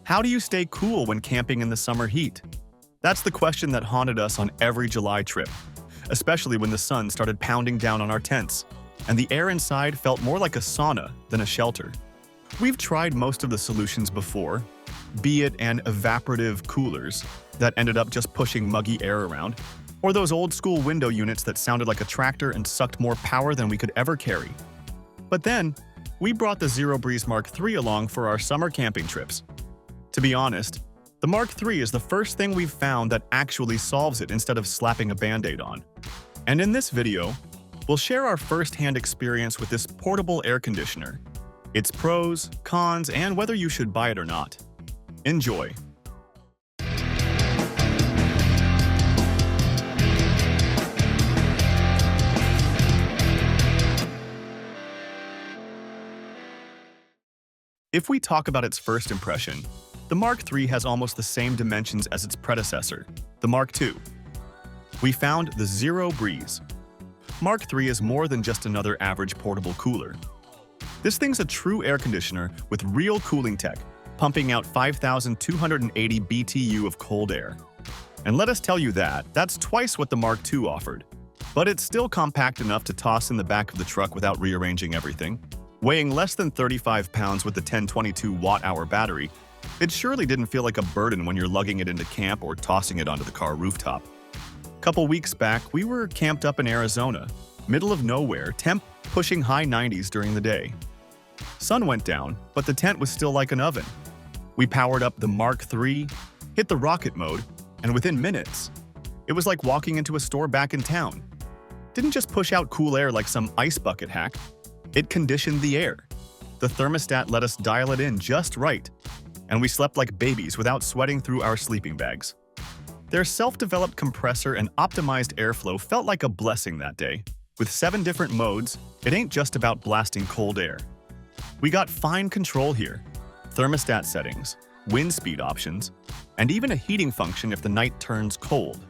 How do you stay cool when camping in the summer heat? That's the question that haunted us on every July trip, especially when the sun started pounding down on our tents, and the air inside felt more like a sauna than a shelter. We've tried most of the solutions before, be it an evaporative coolers that ended up just pushing muggy air around, or those old-school window units that sounded like a tractor and sucked more power than we could ever carry. But then, we brought the zerobreeze Mark III along for our summer camping trips. To be honest, the Mark III is the first thing we've found that actually solves it instead of slapping a Band-Aid on. And in this video, we'll share our first-hand experience with this portable air conditioner, its pros, cons, and whether you should buy it or not. Enjoy! If we talk about its first impression, the Mark III has almost the same dimensions as its predecessor, the Mark II. We found the zerobreeze. Mark III is more than just another average portable cooler. This thing's a true air conditioner with real cooling tech, pumping out 5,280 BTU of cold air. And let us tell you that's twice what the Mark II offered. But it's still compact enough to toss in the back of the truck without rearranging everything. Weighing less than 35 pounds with the 1022 watt-hour battery, it surely didn't feel like a burden when you're lugging it into camp or tossing it onto the car rooftop. Couple weeks back, we were camped up in Arizona, middle of nowhere, temp pushing high 90s during the day. Sun went down, but the tent was still like an oven. We powered up the Mark III, hit the rocket mode, and within minutes, it was like walking into a store back in town. Didn't just push out cool air like some ice bucket hack. It conditioned the air. The thermostat let us dial it in just right, and we slept like babies without sweating through our sleeping bags. Their self-developed compressor and optimized airflow felt like a blessing that day. With 7 different modes, it ain't just about blasting cold air. We got fine control here, thermostat settings, wind speed options, and even a heating function if the night turns cold.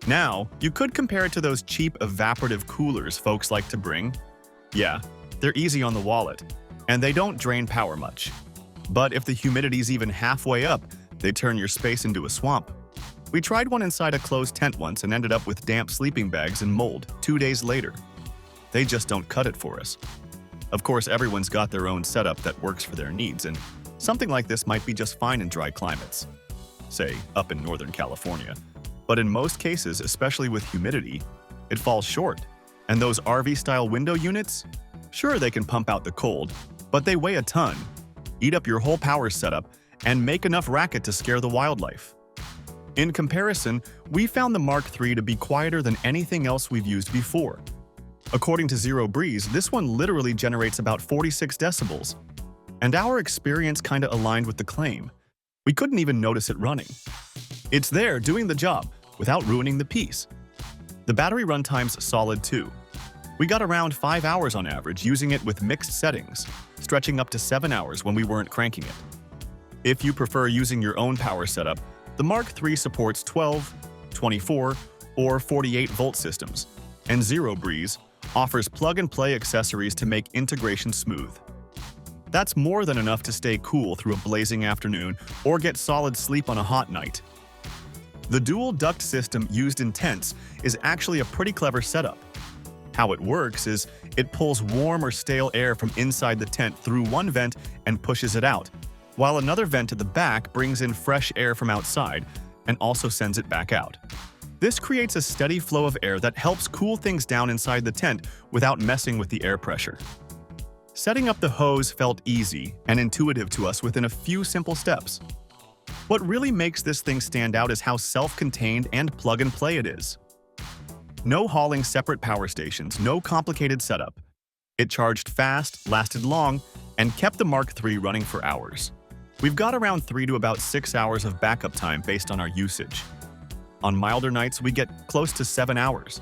Now, you could compare it to those cheap evaporative coolers folks like to bring. Yeah, they're easy on the wallet, and they don't drain power much. But if the humidity's even halfway up, they turn your space into a swamp. We tried one inside a closed tent once and ended up with damp sleeping bags and mold 2 days later. They just don't cut it for us. Of course, everyone's got their own setup that works for their needs, and something like this might be just fine in dry climates, say up in Northern California. But in most cases, especially with humidity, it falls short. And those RV-style window units? Sure, they can pump out the cold, but they weigh a ton, eat up your whole power setup, and make enough racket to scare the wildlife. In comparison, we found the Mark III to be quieter than anything else we've used before. According to zerobreeze, this one literally generates about 46 decibels. And our experience kinda aligned with the claim. We couldn't even notice it running. It's there, doing the job, without ruining the piece. The battery runtime's solid too. We got around 5 hours on average using it with mixed settings, stretching up to 7 hours when we weren't cranking it. If you prefer using your own power setup, the Mark III supports 12, 24, or 48-volt systems, and zerobreeze offers plug-and-play accessories to make integration smooth. That's more than enough to stay cool through a blazing afternoon or get solid sleep on a hot night. The dual duct system used in tents is actually a pretty clever setup. How it works is it pulls warm or stale air from inside the tent through one vent and pushes it out, while another vent at the back brings in fresh air from outside and also sends it back out. This creates a steady flow of air that helps cool things down inside the tent without messing with the air pressure. Setting up the hose felt easy and intuitive to us within a few simple steps. What really makes this thing stand out is how self-contained and plug-and-play it is. No hauling separate power stations, no complicated setup. It charged fast, lasted long, and kept the Mark III running for hours. We've got around 3 to about 6 hours of backup time based on our usage. On milder nights, we get close to 7 hours.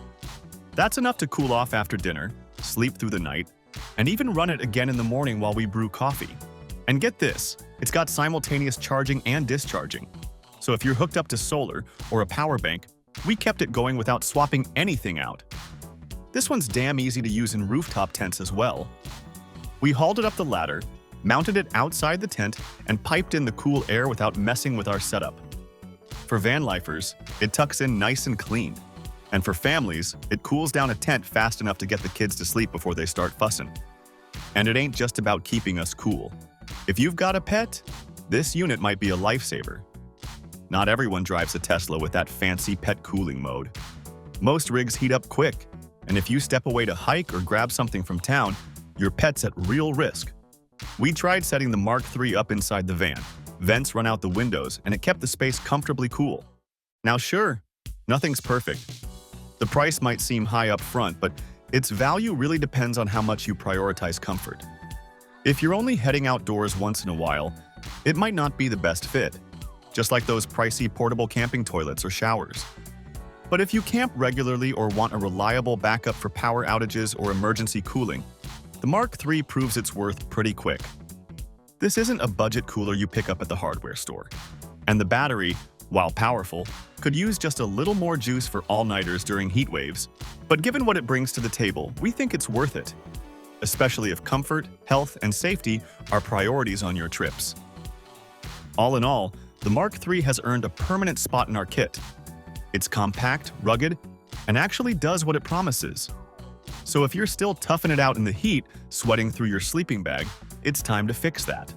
That's enough to cool off after dinner, sleep through the night, and even run it again in the morning while we brew coffee. And get this, it's got simultaneous charging and discharging. So if you're hooked up to solar or a power bank, we kept it going without swapping anything out. This one's damn easy to use in rooftop tents as well. We hauled it up the ladder, mounted it outside the tent, and piped in the cool air without messing with our setup. For van lifers, it tucks in nice and clean. And for families, it cools down a tent fast enough to get the kids to sleep before they start fussing. And it ain't just about keeping us cool. If you've got a pet, this unit might be a lifesaver. Not everyone drives a Tesla with that fancy pet cooling mode. Most rigs heat up quick, and if you step away to hike or grab something from town, your pet's at real risk. We tried setting the Mark III up inside the van. Vents run out the windows, and it kept the space comfortably cool. Now sure, nothing's perfect. The price might seem high up front, but its value really depends on how much you prioritize comfort. If you're only heading outdoors once in a while, it might not be the best fit, just like those pricey portable camping toilets or showers. But if you camp regularly or want a reliable backup for power outages or emergency cooling, the Mark III proves its worth pretty quick. This isn't a budget cooler you pick up at the hardware store. And the battery, while powerful, could use just a little more juice for all-nighters during heat waves. But given what it brings to the table, we think it's worth it, especially if comfort, health, and safety are priorities on your trips. All in all, the Mark III has earned a permanent spot in our kit. It's compact, rugged, and actually does what it promises. So if you're still toughing it out in the heat, sweating through your sleeping bag, it's time to fix that.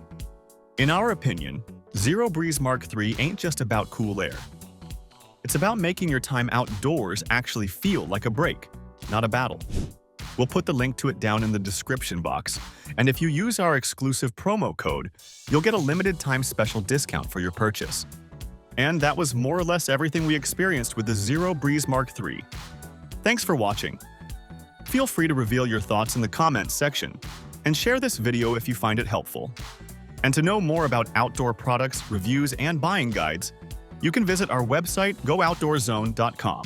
In our opinion, zerobreeze Mark III ain't just about cool air. It's about making your time outdoors actually feel like a break, not a battle. We'll put the link to it down in the description box, and if you use our exclusive promo code, you'll get a limited-time special discount for your purchase. And that was more or less everything we experienced with the zerobreeze Mark III. Thanks for watching. Feel free to reveal your thoughts in the comments section, and share this video if you find it helpful. And to know more about outdoor products, reviews, and buying guides, you can visit our website, gouttdoorzone.com.